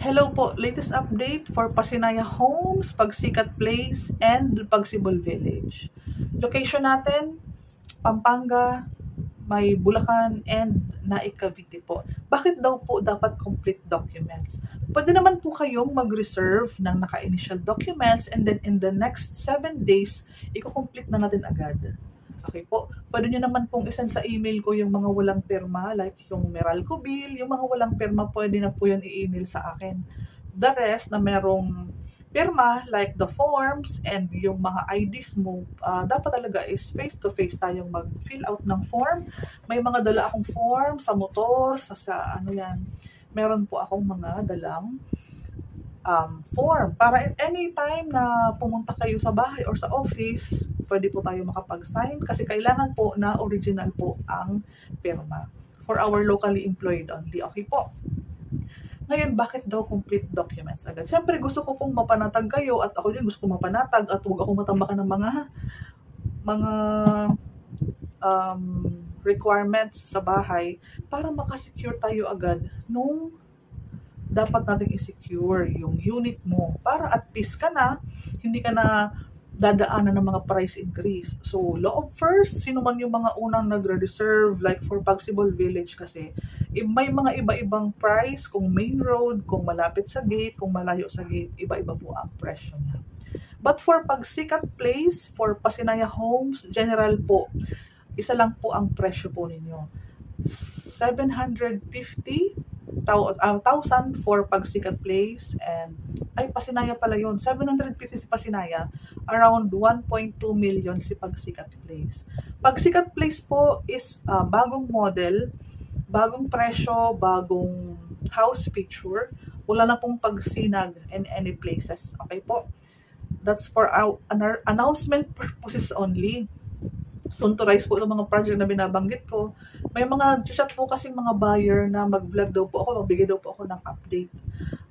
Hello po, latest update for Pasinaya Homes, Pagsikat Place, and Pagsibol Village. Location natin, Pampanga, may Bulacan, and Naik Cavite po. Bakit daw po dapat complete documents? Pwede naman po kayong mag-reserve ng naka-initial documents and then in the next 7 days, i-complete na natin agad. Okay po. Pwede nyo naman pong isend sa email ko yung mga walang pirma, like yung Meralco bill, yung mga walang pirma, pwede na po yan i-email sa akin. The rest na merong pirma, like the forms and yung mga IDs mo, dapat talaga is face-to-face tayong mag-fill out ng form. May mga dala akong form sa motor, sa ano yan. Meron po akong mga dalang form para anytime na pumunta kayo sa bahay or sa office, pwede po tayo makapag-sign kasi kailangan po na original po ang pirma for our locally employed only. Okay po. Ngayon, bakit daw complete documents agad? Siyempre, gusto ko pong mapanatag kayo at ako din gusto ko mapanatag at huwag akong matambakan ng mga requirements sa bahay para makasecure tayo agad nung dapat nating i-secure yung unit mo para at peace ka na, hindi ka na dadaanan ng mga price increase. So, law of first, sino man yung mga unang nagre-reserve, like for Pagsibol Village kasi, may mga iba-ibang price, kung main road, kung malapit sa gate, kung malayo sa gate, iba-iba po ang presyo niya. But for Pagsikat Place, for Pasinaya Homes, general po, isa lang po ang presyo po ninyo. 750,000 for Pagsikat Place and Pasinaya pala yun. 750 si Pasinaya, around 1.2 million si Pagsikat Place. Pagsikat Place po is bagong model, bagong presyo, bagong house picture. Wala na pong pagsinag in any places. Okay po? That's for our announcement purposes only. Soon to rise po ng mga project na binabanggit ko. May mga chat po kasi mga buyer na mag-vlog daw po ako, magbigay daw po ako ng update.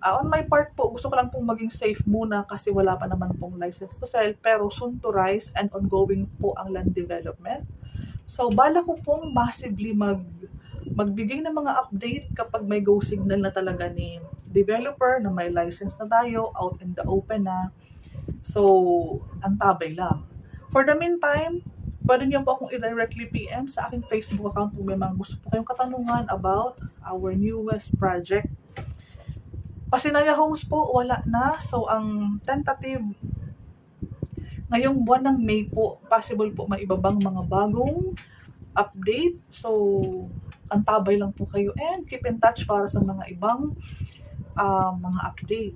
On my part po, gusto ko lang pong maging safe muna kasi wala pa naman pong license to sell. Pero soon to rise and ongoing po ang land development. So, bala ko pong massively magbigay ng mga update kapag may go signal na talaga ni developer na may license na tayo, out in the open na. So, antabay lang. For the meantime, pwede niyo po akong i-directly PM sa aking Facebook account kung may mga gusto po kayong katanungan about our newest project. Pasinaya Homes po, wala na. So, ang tentative, ngayong buwan ng May po, possible po may ibabang mga bagong update. So, antabay lang po kayo and keep in touch para sa mga ibang mga update.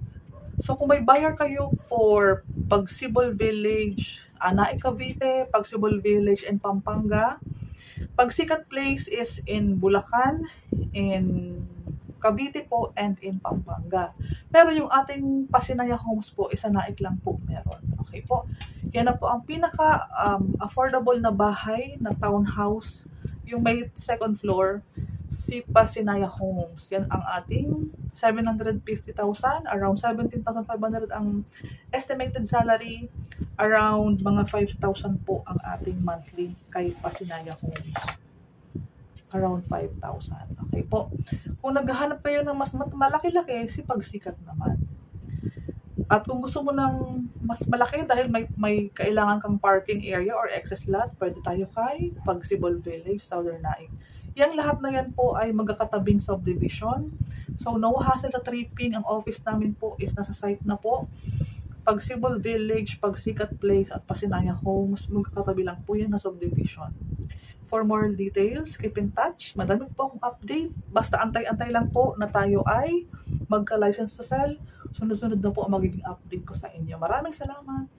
So, kung may buyer kayo for Pagsibol Village, Naik Cavite, Pagsibol Village, and Pampanga, Pagsikat Place is in Bulacan, in Cavite po, and in Pampanga. Pero yung ating Pasinaya Homes po, isa Naik lang po meron. Okay po? Yan na po ang pinaka-affordable na bahay na townhouse, yung may second floor, si Pasinaya Homes. Yan ang ating 750,000, around 17,500 ang estimated salary, around mga 5,000 po ang ating monthly kay Pasinaya Homes. Around 5,000. Okay po. Kung naghahanap kayo ng mas malaki-laki, si Pagsikat naman. At kung gusto mo ng mas malaki dahil may kailangan kang parking area or access lot, pwede tayo kay Pagsibol Village, Southern Naik. Yang lahat na yan po ay magkakatabing subdivision. So, no hassle sa tripping. Ang office namin po is nasa site na po. Pagsibol Village, Pagsikat Place, at Pasinaya Homes, magkakatabi lang po yan na subdivision. For more details, keep in touch. Madami po akong update. Basta antay-antay lang po na tayo ay magka-license to sell. Sunod-sunod na po ang magiging update ko sa inyo. Maraming salamat!